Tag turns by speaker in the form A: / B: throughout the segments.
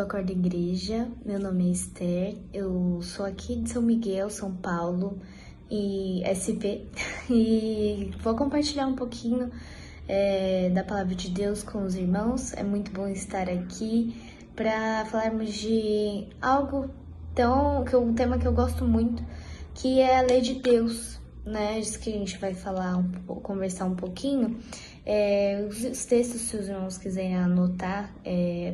A: Acorda Igreja, meu nome é Esther, eu sou aqui de São Miguel, São Paulo, e SP, e vou compartilhar um pouquinho da Palavra de Deus com os irmãos. É muito bom estar aqui para falarmos de um tema que eu gosto muito, que é a lei de Deus, né? Isso que a gente vai conversar um pouquinho. Os textos, se os irmãos quiserem anotar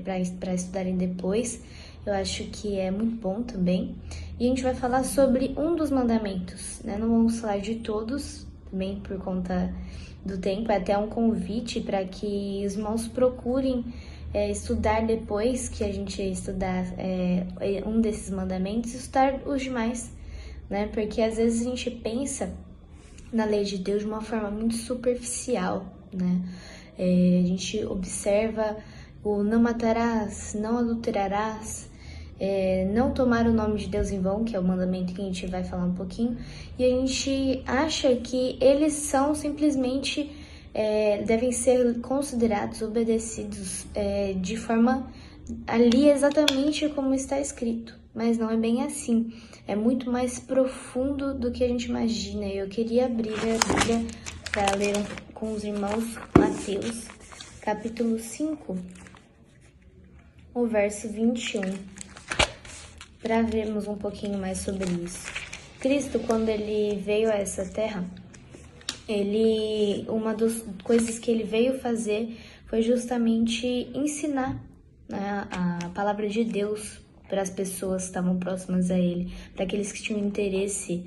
A: para estudarem depois, eu acho que é muito bom também. E a gente vai falar sobre um dos mandamentos, né? Não vamos falar de todos, também por conta do tempo. É até um convite para que os irmãos procurem estudar depois que a gente estudar um desses mandamentos, estudar os demais, né? Porque às vezes a gente pensa na lei de Deus de uma forma muito superficial, né? A gente observa o não matarás, não adulterarás, não tomar o nome de Deus em vão, que é o mandamento que a gente vai falar um pouquinho, e a gente acha que eles são simplesmente, devem ser considerados, obedecidos de forma ali exatamente como está escrito, mas não é bem assim. É muito mais profundo do que a gente imagina. Eu queria abrir a Bíblia para ler com os irmãos Mateus, capítulo 5, o verso 21, para vermos um pouquinho mais sobre isso. Cristo, quando ele veio a essa terra, uma das coisas que ele veio fazer foi justamente ensinar, né, a palavra de Deus para as pessoas que estavam próximas a ele, para aqueles que tinham interesse.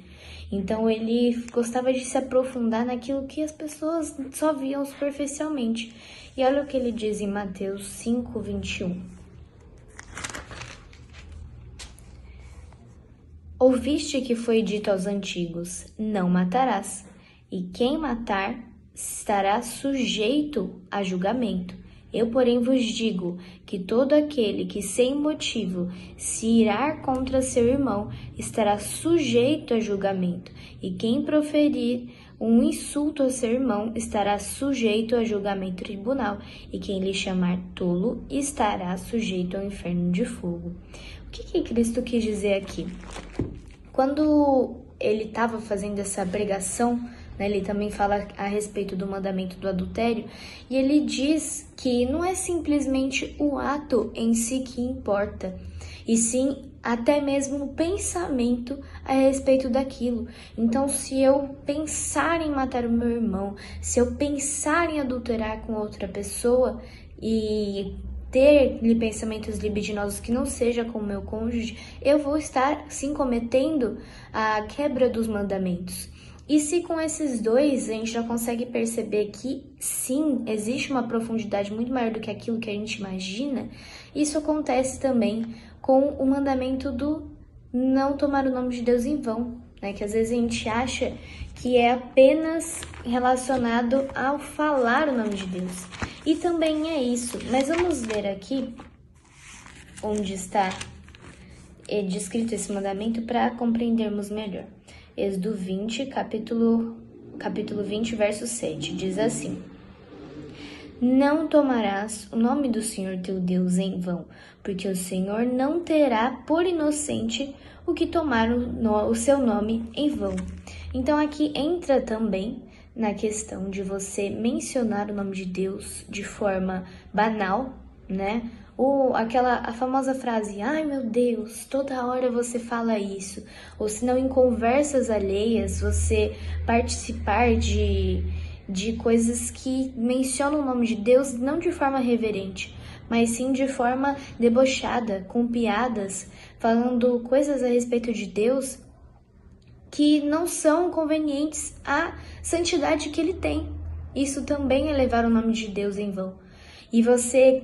A: Então ele gostava de se aprofundar naquilo que as pessoas só viam superficialmente. E olha o que ele diz em Mateus 5, 21. Ouviste que foi dito aos antigos, não matarás, e quem matar estará sujeito a julgamento. Eu, porém, vos digo que todo aquele que sem motivo se irar contra seu irmão estará sujeito a julgamento, e quem proferir um insulto a seu irmão estará sujeito a julgamento tribunal, e quem lhe chamar tolo estará sujeito ao inferno de fogo. O que Cristo quis dizer aqui? Quando ele estava fazendo essa pregação, né, ele também fala a respeito do mandamento do adultério, e ele diz que não é simplesmente o ato em si que importa, e sim até mesmo o pensamento a respeito daquilo. Então, se eu pensar em matar o meu irmão, se eu pensar em adulterar com outra pessoa e ter pensamentos libidinosos que não seja com o meu cônjuge, eu vou estar, sim, cometendo a quebra dos mandamentos. E se com esses dois a gente já consegue perceber que, sim, existe uma profundidade muito maior do que aquilo que a gente imagina, isso acontece também com o mandamento do não tomar o nome de Deus em vão, né? Que às vezes a gente acha que é apenas relacionado ao falar o nome de Deus. E também é isso, mas vamos ver aqui onde está descrito esse mandamento para compreendermos melhor. Êxodo 20, capítulo 20, verso 7, diz assim: Não tomarás o nome do Senhor teu Deus em vão, porque o Senhor não terá por inocente o que tomar o seu nome em vão. Então aqui entra também na questão de você mencionar o nome de Deus de forma banal, né? Ou a famosa frase, ai meu Deus, toda hora você fala isso. Ou se não, em conversas alheias, você participar de coisas que mencionam o nome de Deus não de forma reverente, mas sim de forma debochada, com piadas, falando coisas a respeito de Deus que não são convenientes à santidade que ele tem. Isso também é levar o nome de Deus em vão. E você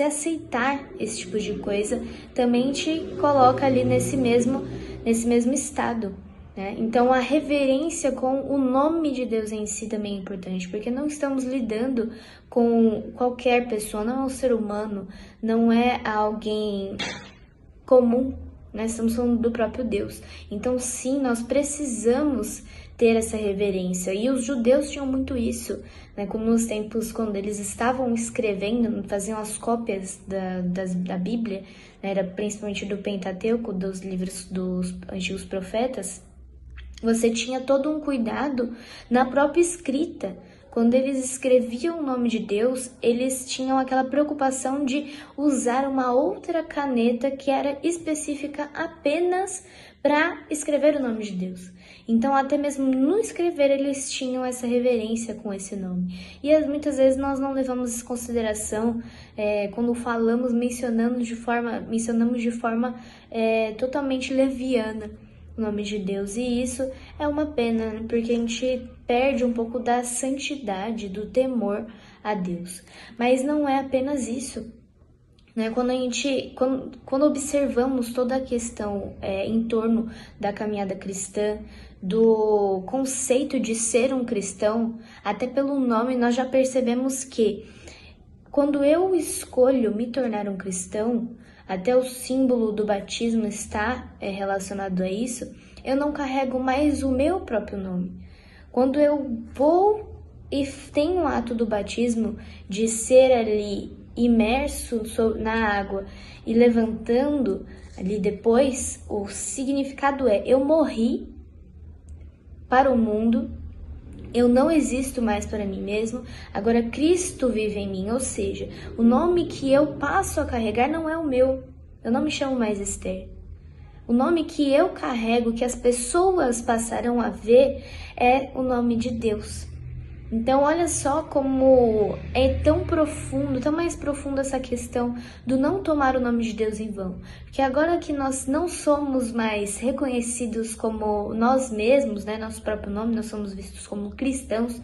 A: aceitar esse tipo de coisa também te coloca ali nesse mesmo estado, né? Então a reverência com o nome de Deus em si também é importante, porque não estamos lidando com qualquer pessoa, não é um ser humano, não é alguém comum, Nós estamos falando do próprio Deus. Então, sim, nós precisamos ter essa reverência. E os judeus tinham muito isso, né? Como nos tempos quando eles estavam escrevendo, faziam as cópias da Bíblia, né? Era principalmente do Pentateuco, dos livros dos antigos profetas. Você tinha todo um cuidado na própria escrita. Quando eles escreviam o nome de Deus, eles tinham aquela preocupação de usar uma outra caneta que era específica apenas para escrever o nome de Deus. Então, até mesmo no escrever, eles tinham essa reverência com esse nome. E muitas vezes nós não levamos isso em consideração quando falamos, mencionamos de forma totalmente leviana o nome de Deus, e isso é uma pena, né? Porque a gente perde um pouco da santidade, do temor a Deus. Mas não é apenas isso, né? Quando observamos toda a questão em torno da caminhada cristã, do conceito de ser um cristão, até pelo nome nós já percebemos que quando eu escolho me tornar um cristão, até o símbolo do batismo está relacionado a isso, eu não carrego mais o meu próprio nome. Quando eu vou e tenho o ato do batismo, de ser ali imerso na água e levantando ali depois, o significado eu morri para o mundo, eu não existo mais para mim mesmo, agora Cristo vive em mim, ou seja, o nome que eu passo a carregar não é o meu, eu não me chamo mais Esther. O nome que eu carrego, que as pessoas passarão a ver, é o nome de Deus. Então, olha só como é tão profundo, tão mais profundo essa questão do não tomar o nome de Deus em vão. Porque agora que nós não somos mais reconhecidos como nós mesmos, né, nosso próprio nome, nós somos vistos como cristãos,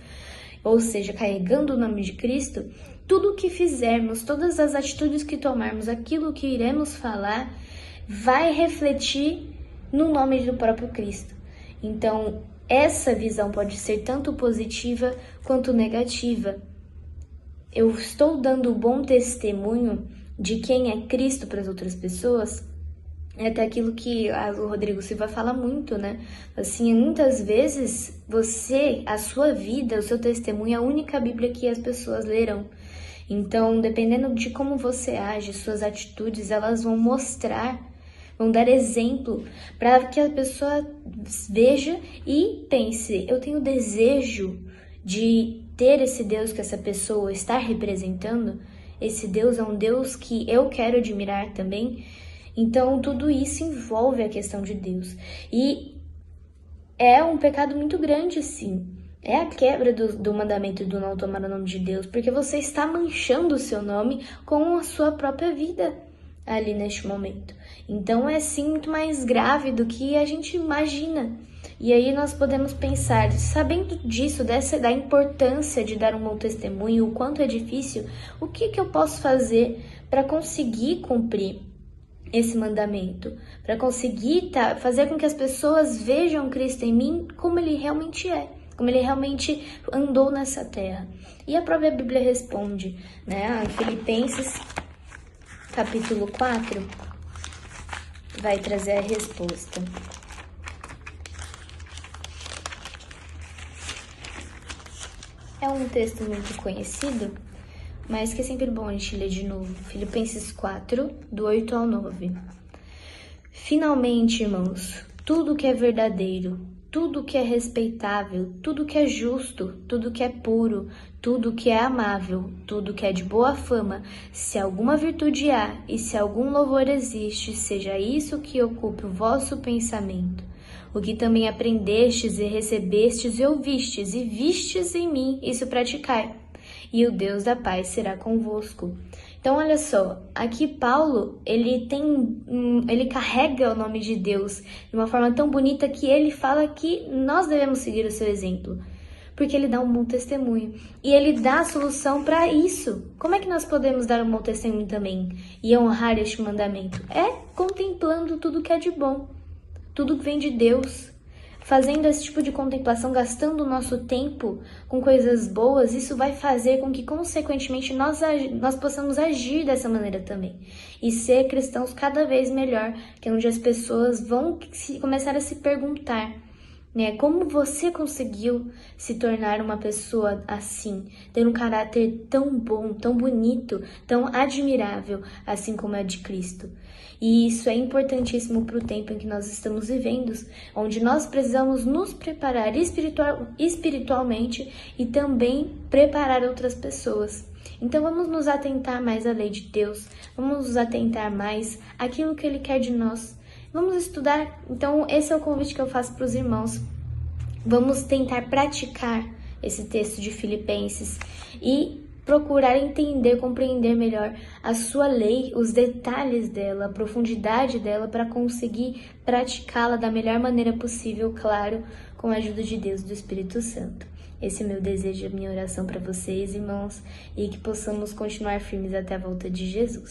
A: ou seja, carregando o nome de Cristo, tudo o que fizermos, todas as atitudes que tomarmos, aquilo que iremos falar, vai refletir no nome do próprio Cristo. Então, essa visão pode ser tanto positiva quanto negativa. Eu estou dando bom testemunho de quem é Cristo para as outras pessoas. É até aquilo que o Rodrigo Silva fala muito, né? Assim, muitas vezes a sua vida, o seu testemunho é a única Bíblia que as pessoas lerão. Então, dependendo de como você age, suas atitudes, elas vão dar exemplo para que a pessoa veja e pense, eu tenho desejo de ter esse Deus que essa pessoa está representando, esse Deus é um Deus que eu quero admirar também. Então, tudo isso envolve a questão de Deus. E é um pecado muito grande, sim. É a quebra do mandamento do não tomar o nome de Deus, porque você está manchando o seu nome com a sua própria vida ali neste momento. Então é sim muito mais grave do que a gente imagina. E aí nós podemos pensar, sabendo disso, da importância de dar um bom testemunho, o quanto é difícil, o que eu posso fazer para conseguir cumprir esse mandamento? Para conseguir fazer com que as pessoas vejam Cristo em mim como ele realmente é, como ele realmente andou nessa terra. E a própria Bíblia responde, né? Em Filipenses, capítulo 4, vai trazer a resposta. É um texto muito conhecido, mas que é sempre bom a gente ler de novo. Filipenses 4, do 8 ao 9. Finalmente, irmãos, tudo que é verdadeiro, tudo que é respeitável, tudo que é justo, tudo que é puro, tudo que é amável, tudo que é de boa fama, se alguma virtude há e se algum louvor existe, seja isso que ocupe o vosso pensamento. O que também aprendestes e recebestes e ouvistes e vistes em mim, isso praticai, e o Deus da paz será convosco. Então, olha só, aqui Paulo, ele carrega o nome de Deus de uma forma tão bonita que ele fala que nós devemos seguir o seu exemplo, porque ele dá um bom testemunho e ele dá a solução para isso. Como é que nós podemos dar um bom testemunho também e honrar este mandamento? É contemplando tudo que é de bom, tudo que vem de Deus, fazendo esse tipo de contemplação, gastando o nosso tempo com coisas boas, isso vai fazer com que, consequentemente, nós possamos agir dessa maneira também. E ser cristãos cada vez melhor, que é onde as pessoas vão começar a se perguntar, né? Como você conseguiu se tornar uma pessoa assim, ter um caráter tão bom, tão bonito, tão admirável, assim como é de Cristo? E isso é importantíssimo para o tempo em que nós estamos vivendo, onde nós precisamos nos preparar espiritualmente e também preparar outras pessoas. Então vamos nos atentar mais à lei de Deus, vamos nos atentar mais àquilo que Ele quer de nós. Vamos estudar. Então esse é o convite que eu faço para os irmãos. Vamos tentar praticar esse texto de Filipenses e procurar entender, compreender melhor a sua lei, os detalhes dela, a profundidade dela, para conseguir praticá-la da melhor maneira possível, claro, com a ajuda de Deus e do Espírito Santo. Esse é o meu desejo, a minha oração para vocês, irmãos, e que possamos continuar firmes até a volta de Jesus.